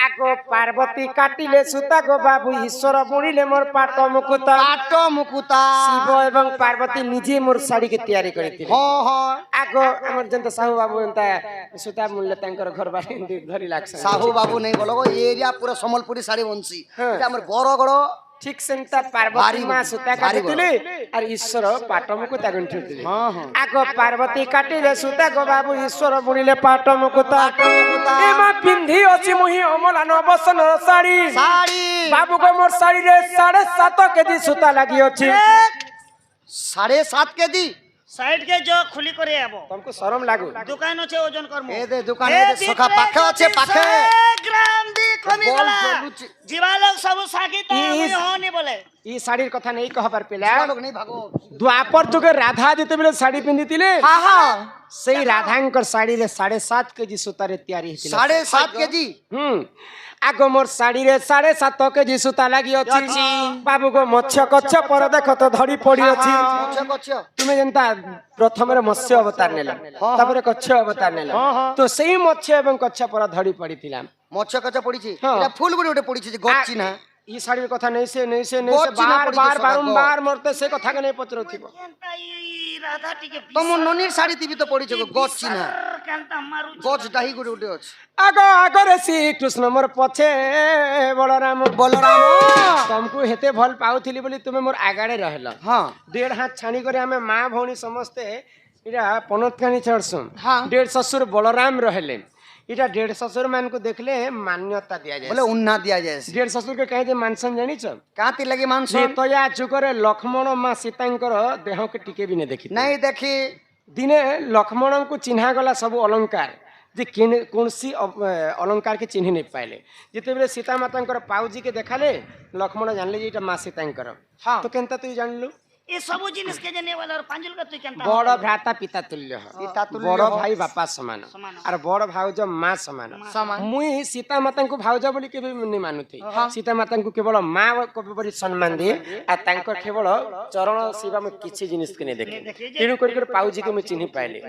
আগো পার্বতী কাটিলে সুতা গো বাবু ঈশ্বর বুড়িলে মোর পাট মুকুতা শিব এবং পার্বতী নিজে মোর শাড়িকে তৈরি করিଥିଲେ আগো আমার যেন সাহু বাবু এন্তা সুতা মূল্য তাঙ্কর ঘর বাড়ি ধরি লাগছে সাহু বাবু নেই বলো গো এরিয়া পুরো সম্বলপুরি শাড়ি বনছি এটা আমার বড় বড় ঠিক সেন্তা পার্বতী মা সুতা কাটিଥିଲେ আর ঈশ্বর পাট মুকুতা গুন্থিଥିଲେ আগো পার্বতী কাটিলে সুতা গো বাবু ঈশ্বর বুড়িলে পাট মুকুতা এমা পিন্ধি অছি মুহি অমলা নবসন শাড়ি বাবু গো মোর শাড়ি রে 7.5 কেজি সুতা লাগি অছি 7.5 কেজি সাইড কে जो खुली करे आबो तुमको शरम लागो दुकान আছে ওজন করমু এ দে দোকানে সখা পাখে আছে পাখে গ্রাম দি কমি গলা জিবা লোক সব সাকি তো হনি বলে ই শাড়ির কথা নেই কহবার পেলা লোক নেই ভাগো দ্বাপর যুগে রাধা যেতেবেলে শাড়ি পিন্ধিଥିଲେ সেই রাধাঙ্কর শাড়ি রে 7.5 কেজি সুতারে তৈরি হইছিল 7.5 কেজি আগো মোর শাড়ি রে 7.5 কেজি সুতা লাগি অছি বাবু গো মৎস্য কচ্ছ পর দেখো তো ধরি পড়ি অছি তুমি যেনতা প্রথমে মৎস্য অবতার নেলা তারপরে কচ্ছ অবতার নেলা তো সেই মৎস্য এবং কচ্ছ পর ধরি পড়িছিলাম মৎস্য কচ্ছ পড়িছি এটা ফুলগুড়ি ওটা পড়িছি যে গচ্ছি না ই শাড়ির কথা নেই সে বারবার মরতে সে কথা কে নেই পচরথিব রাধা টিকে তোমার ননির শাড়ি দিবি তো পড়িছ গো গচ্ছি না কান্তা মারু গছ ডাহি গুড়ি উঠে আছে আগরে শ্রী কৃষ্ণ মোর পছে বলরাম तुमको हेते भल पाउथिली बोली तुमे मोर आगाड़े रहल हां 1.5 हाथ छाणी करे हमें मां भौणी समस्ते इरा पनत खानी छड़सु डेढ़ ससुर बलराम रहले इटा डेढ़ ससुर मान को देखले मान्यता दिया जाय बोले उन्ना दिया जाय डेढ़ ससुर के कहे जे मानसन जानी छ काती लगे मानसन तो या चुकरे लक्ष्मण मां सीतांकर देह के टिके भी ने देखि नहीं देखी दिने लक्ष्मण को चिन्हा गला सब अलंकार जे कौनसी अलंकार के चिन्ह नहीं पाइले जिते बेले सीता माता पाउजी के देखाले लक्ष्मण जानले जे इटा मां सीतांकर तो केनता तू जानलु ए सब जिनिस के जने वाला और पांजुल का तू केनता बड़ भ्राता पिता तुल्य बड़ भाई बापा समान और बड़ भाउज मां समान मुई सीता माता को भाउज बोली के नहीं मानुथि सीता माता को केवल मां को बड़ी सम्मान दे आ तांकर केवल चरण सेवा में किछि जिनिस के नहीं देखे तेनु कर पाउजी के मैं चिन्ह पाइले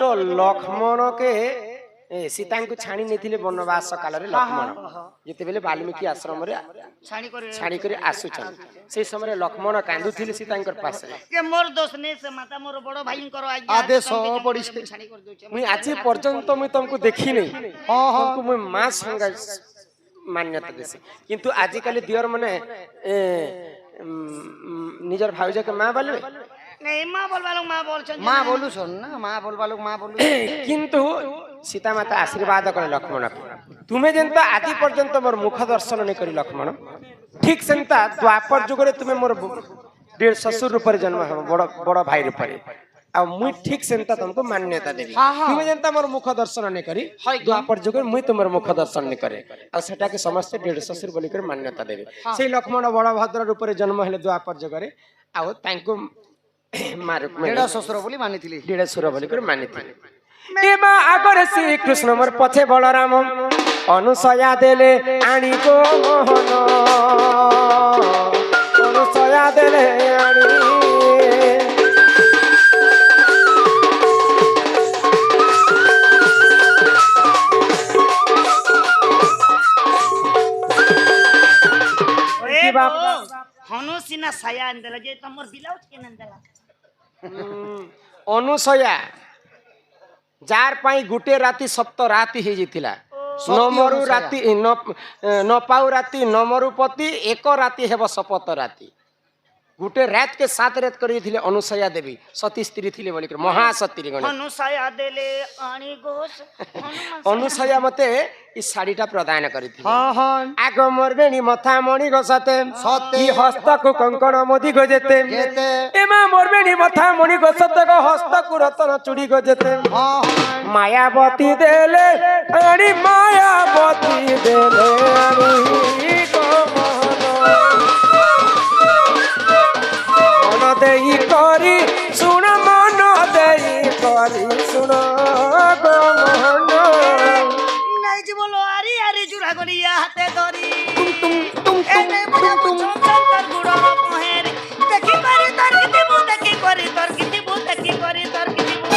तो लक्ष्मण के सीता को छाणी नहीं वनवास काल रे लक्ष्मण जिते बेले वाल्मीकि आश्रम रे छाणी कर आसुछन से समय लक्ष्मण कांदुथिले सीतांकर पास के मोर दोस्त ने से माता मोर बड़ो भाई कर आदेश पड़ी छाणी कर दोछ मुई आज पर्यंत मुई तुमको देखी नहीं तुमको मुई मां संग मान्यता देसी किंतु आजि काली दियर माने निजर भाउज के मां बोलबे नहीं मां बोलबालो मां बोलछन मां बोलू छन ना मां बोलबालो मां बोलू किंतु सीता माता आशीर्वाद करे लक्ष्मण को तुम्हें जेंता आदि पर्यंत मोर मुख दर्शन नहीं करी लक्ष्मण ठीक सेंता द्वापर जुगरे तुम्हें मोर डेढ़ ससुर रूप रे जन्म हो बड़ भाई रूप रे आ मुई ठीक सेंता तुमको मान्यता देबी तुम्हें जेंता मोर मुख दर्शन नहीं करी द्वापर जुगरे मुई तुमर मुख दर्शन नहीं करे आ सेटा के समस्त डेढ़ ससुर बोली कर मान्यता देबी से लक्ष्मण बड़ भद्र रूप रे जन्म हेले द्वापर जुगरे आ तांको मारुक डेढ़ ससुर बोली मानिथिली डेढ़ ससुर बोली कर मानिथिली एमा आगर श्री कृष्ण मोर पछे बलराम अनुसया देले आनी को मोहन अनुसया देले आनी ओए बाप हनु सिना साया अंदला जे तमर ब्लाउज के नंदला अनुसया जार पाई गुटे राती सप्त राती ही जितिला नमरु राती न पाउ राती नमरु पति एक राती हेब सपत राती गुटे रात के 7 रात करी थिले अनुसया देवी सती स्त्री थिले बोली कर महासती गण अनुसया देले आनी गोस अनुसया मते ई साड़ीटा प्रदान करी थी आग मोरबेणी मथा मणि गसते सती हस्त को कंकण मोदी गजेते एमा मोरबेणी मथा मणि गसते को हस्त को रतन चूड़ी गजेते मायावती देले आनी मायावती देले आनी को मन देई करी सुन मन देई करी सुन गो मन নাই যে বলো আরি আরি জুড়া গড়িয়া হাতে ধরি এনে বড় চঞ্চল গুড় পহের দেখি পারি তোর কিতি বু দেখি করি তোর কিতি বু দেখি করি তোর কিতি বু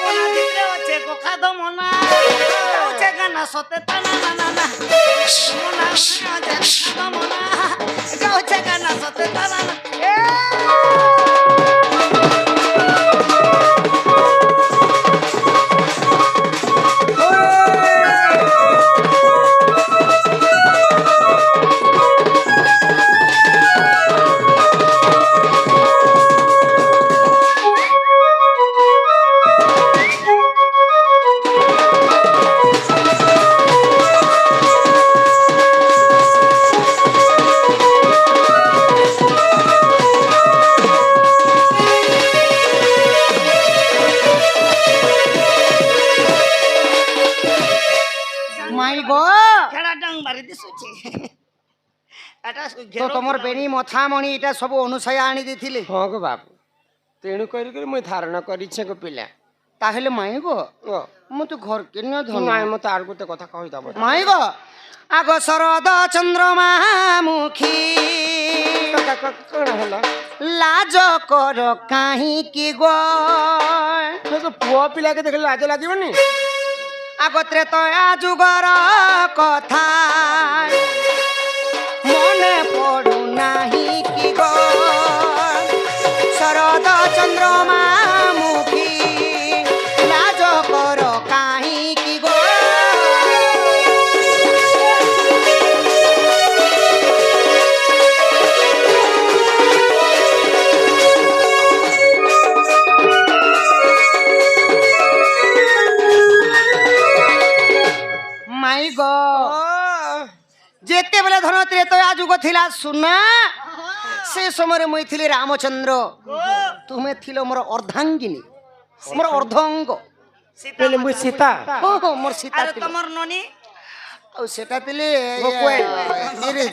মনা ভিতরে আছে কোখা দমনা গানা সতে তানা না না না মোনা মোনা গাউছে গানা সতে তানা না মাই গো খেলা ডাং মারি দিছুছি এটা তো তোমার বেণী মথা মণি এটা সব অনুসয়া আনি দিছিলে ହଁ ଗୋ ବାବୁ ତେଣୁ କରିକରି ମୁଇଁ ଧାରଣା କରିଛେ ଗୋ ପିଲା তাহলে মাই গো ଓ ମୁଁ ତ ଘর কেন ধন ନାଇଁ ମତେ ଆଉ ଗୋଟେ କଥା କହିଦବ মাই গো আগ শরদ চন্দ্রমা মুখী କଣ ହେଲା লাজ কর কাহিকি গো ସେ ତ ପୁଅ ପିଲାକେ ଦେଖିଲେ ଲାଜ ଲାଗିବନି আগ ত্রেতয়া যুগর কথা মনে পড়ু নাহি কি গো শরদ চন্দ্রমা মুখী লাজ কর কাহিকি গো মাই গো যেতেবেলে ধন ত্রেতয়া যুগ থিলা সুনা সে সময় মুই থিলি রামচন্দ্র তুমি থিল মোর অর্ধাঙ্গিনী মোর অর্ধঙ্গ କହିଲେ ମୁଇଁ ସୀତା ও মোর সীতা আরে থিল তোমার ননি ଆଉ ସେଟା ଥିଲେ ଗୋକୁଆଇ।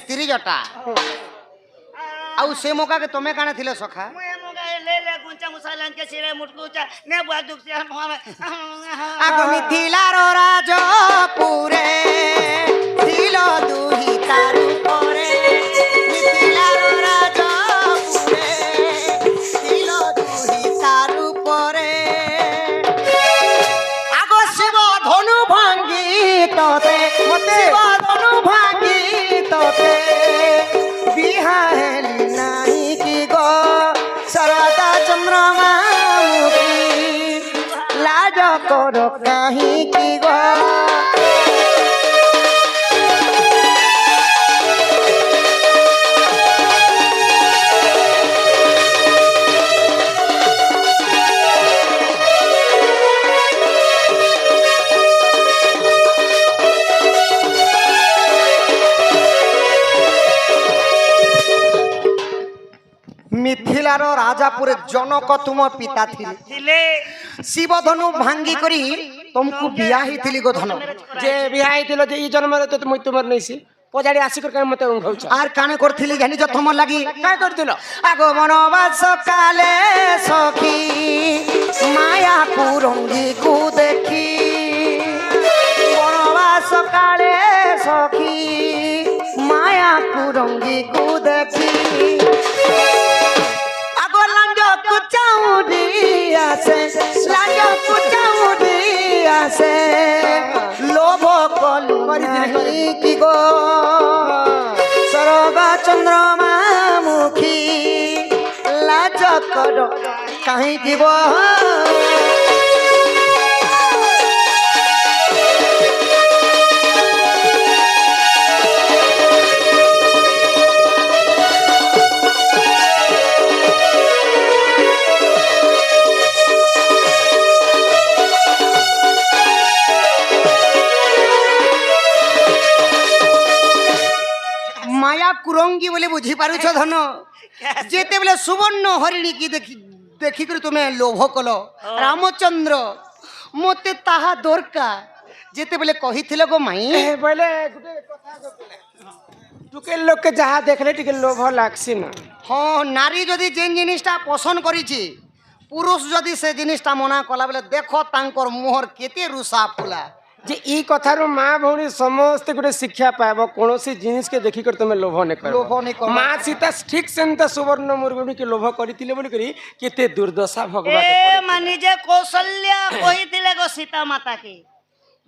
ତିରିଜଟା ଆଉ ସେ ମକାକେ ତମେ କାଣା ଥିଲ ସଖା মুয়ে মুগা লে লে গুঞ্চা মুসালান কে সিরে মুটকুচা নে বুয়া দুখছে আগ মিথিলার রাজপুরে ছিল দুহি তারু পরে মিথিলার রাজপুরে ছিল দুহি তারু পরে আগ শিব ধনু ভাঙ্গি তোতে শিব ধনু ভাঙ্গি তোতে বিহা হেলি নাহি কি গো শরদ চন্দ্রমা মুখী লাজ কর কাহিকি গো মিথিলার রাজাপুরে জনক তুম পিতা থিলে ଥିଲେ শিবধনু ভাঙ্গি করি তমকু বিয়া হইছিলি গো ধন ଯେ ବିହା ହେଇଥିଲ ଯେ ଇ ଜନ୍ମରେ ତ ମୁଇଁ ତୁମର ନେଇସି ପଜାଡ଼ି ଆସିକରି କାଇଁ ମତେ ଉଙ୍ଘଉଛ আর কানে করছিলি জানিছ তোমার লাগি କାଇଁ କରିଥିଲ আগো বনবাস কালে সখী মায়া কুরঙ্গি কু দেখি বনবাস কালে সখী মায়া কুরঙ্গি কু দেখি আগো লাঞ্জ কুচাউডি আসে লাঞ্জ কুচাউডি আসে লোভ কলু নাহি কি গো সরগ চন্দ্রমা মুখী লাজ কর কাহি দিব মায়া কুরঙ্গি বলে বুঝি পারুছ ধন যেতেবেলে সুবর্ণ হরিণী কি ଦେଖିକରି ତୁମେ ଲୋଭ କଲ ରାମଚନ୍ଦ୍ର ମୋତେ ତାହା ଦରକାର ଯେତେବେଳେ କହିଥିଲ ଗୋ ମାଇଁ ବୋଇଲେ ଗୋଟେ କଥା କହୁଥିଲେ ଟୁକେ ଲୋକେ ଯାହା ଦେଖିଲେ ଟିକେ ଲୋଭ ଲାଗ୍ସି ନା ହଁ ନାରୀ ଯଦି ଯେନ୍ ଜିନିଷଟା ପସନ୍ଦ କରିଛି ପୁରୁଷ ଯଦି ସେ ଜିନିଷଟା ମନା କଲା ବେଲେ ଦେଖ ତାଙ୍କର ମୁହଁର କେତେ ରୁଷା ଫୁଲା ଯେ ଇ କଥାରୁ ମା ଭଉଣୀ ସମସ୍ତେ ଗୋଟେ ଶିକ୍ଷା ପାଇବ କୌଣସି ଜିନିଷକେ ଦେଖିକରି ତମେ ଲୋଭ ନେ କର ଲୋଭ ନି କର ମା ସୀତା ଠିକ ସେମିତି ସୁବର୍ଣ୍ଣ ମୁର୍ଗୁଣୀକି ଲୋଭ କରିଥିଲେ ବୋଲିକରି କେତେ ଦୁର୍ଦଶା ଭଗବାନ ଏ ମାନେ ଯେ କୌଶଲ୍ୟା କହିଥିଲେ ଗো ସୀତା ମାତା କେ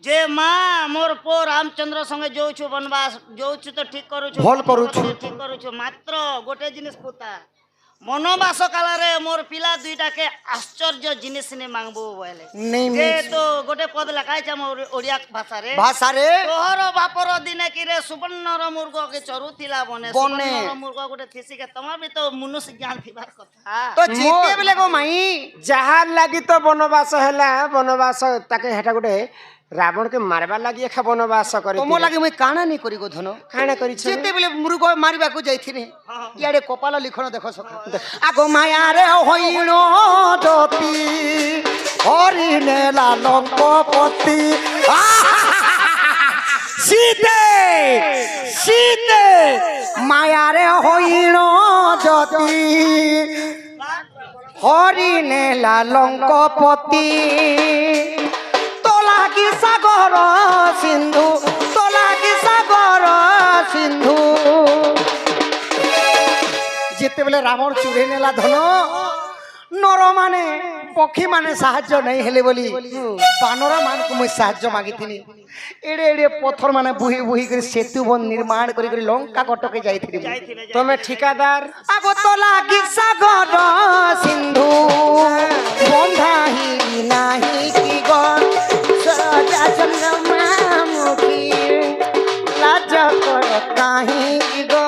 যে মা মোর পো রামচন্দ্র সঙ্গে যাউছু বনবাস যাউছু তো ঠিক করুছু ভল করুছু। ঠিক করুছু মাত্র গোটে জিনিস পুতা বনবাস কালরে মোর পিলা দুইটাকে আশ্চর্য জিনিস নে মাংবো বলে নেই যে তো গোটে পদ লেখাইছে মোর ওড়িয়া ভাষারে ভাষারে তোহর বাপর দিনে কিরে সুবর্ণর মূর্খ কে চরুথিলা বনে বনে। সুবর্ণর মূর্খ গোটে থিসিকে তোমার भी तो মনুষ্য জ্ঞান থিবার কথা তো যেতেবেলে গো মাই ଯାହାର ଲାଗି ତ ବନବାସ ହେଲା ବନବାସ ତାକେ ହେଟା ଗୋଟେ ରାବଣକେ ମାରବାର ଲାଗି ଏଖା ବନବାସ କରି ତମ ଲାଗି ମୁଇଁ କାଣା ନି କରି ଗো ଧନ କାଣା କରିଛ ଯେତେବେଳେ ମୃଗ ମାରିବାକୁ ଯାଇଥିନି ଇଆଡେ କପାଳ ଲିଖନ ଦେଖ ସଖା ଆଗ ମାୟାରେ ହଇଣ ଦତି ହରିଣେ ଲାଲଙ୍କପତି ସୀତେ ସୀତେ ମାୟାରେ ହଇଣ ଦତି হরিণে লালঙ্কপতি তোলাগি সাগর সিন্ধু তোলাগি সাগর সিন্ধু যেতেবেলে রাবণ চুরি নেলা ধন নর মানে পক্ষী মানে সাহায্য নাই হেলে বলি বানরা মানকু মুই সাহায্য মাগিথিনি এড়ে এড়ে পথর মানে বুহি বুহি করে সেতু বন নির্মাণ করি করে লঙ্কা কটকে যাইথিনি ତମେ ঠিকাদার আগো তোলাগি সাগর সিন্ধু বন্ধাহি নাহি কি গণ সজা চন্দ্রমামুখী লাজ কর কাহি কি গো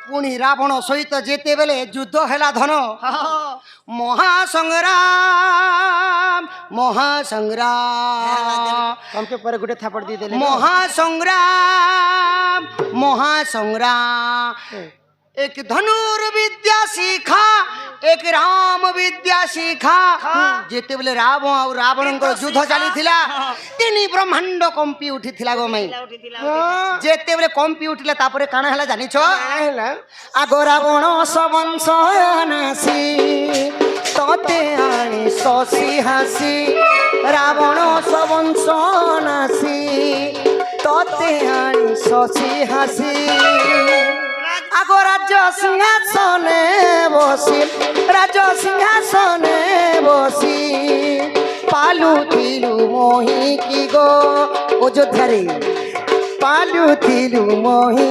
পুଣି রাবণ সহিত যেতেবেলে যুদ্ধ হেলা ধন মহাসংগ্রাম মহাসংগ্রাম ତମକେ ପରେ ଗୋଟେ ଥାପଡ଼ ଦେଇଦେଲେ মহাসংগ্রাম মহাসংগ্রাম এক ধনুর্বিদ্যা শিখা এক রাম বিদ্যা শিখা যেতেবেলে রাবণ ଆଉ ରାବଣଙ୍କର ଯୁଦ୍ଧ ଚାଲିଥିଲା ତିନି ବ୍ରହ୍ମାଣ୍ଡ କମ୍ପି ଉଠିଥିଲା ଗୋ ମାଇ ଯେତେବେଳେ କମ୍ପି ଉଠିଲା ତାପରେ କାଣା ହେଲା ଜାଣିଛ ହେଲା ଆଗ ରାବଣ ସବଂଶ ନାସି ତତେ ଆଣି ଶଶି ହାସି ରାବଣ ସବଂଶ ନାସି ତତେ ଆଣି ଶଶି ହାସି আগ রাজ্য সিংহাসনে বসি রাজ্য সিংহাসনে বসি পালুথিলু মহি কি গো অযোধ্যারে পালুথিলু মহি